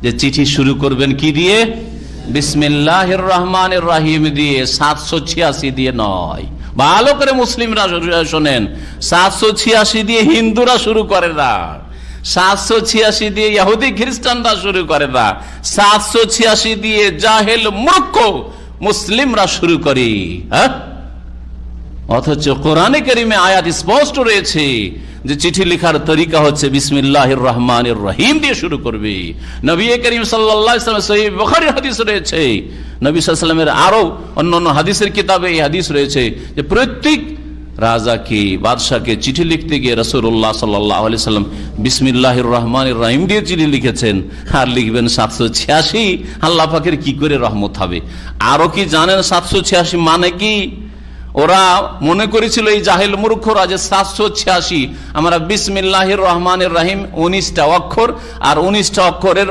যে চিঠি শুরু করবেন কি দিয়ে? বিসমিল্লাহির রহমানির রহিম দিয়ে, 786 দিয়ে নয়। ভালো করে মুসলিমরা শোনেন, 786 দিয়ে হিন্দুরা শুরু করে না, 786 দিয়ে ইহুদি খ্রিস্টানরা শুরু করে না, 786 দিয়ে জাহেল মূর্খ মুসলিমরা শুরু করে। হ্যাঁ, অথচ কোরআনে কারিমে আয়াত স্পষ্ট রয়েছে যে চিঠি লেখার তরিকা হচ্ছে বিসমিল্লাহির রহমানির রহিম দিয়ে শুরু করবে। নবী করিম সাল্লাল্লাহু আলাইহি ওয়াসাল্লাম সহিহ বুখারীর হাদিস রয়েছে, নবী সাল্লাল্লাহু আলাইহি ওয়াসাল্লামের আরো অন্যান্য হাদিসের কিতাবে এই হাদিস রয়েছে যে প্রত্যেক রাজাকে, বাদশাকে চিঠি লিখতে গিয়ে রাসূলুল্লাহ সাল্লাল্লাহু আলাইহি ওয়াসাল্লাম বিসমিল্লাহির রহমানির রহিম দিয়ে চিঠি লিখেছেন। আর লিখবেন 786, আল্লাহ পাকের কি করে রহমত হবে? আরো কি জানেন 786 মানে কি? ওরা মনে করেছিল এই জাহেল মূর্খরা যে 786 আমরা বিসমিল্লাহির রহমানির রহিম 19টা অক্ষর, আর 19টা অক্ষরের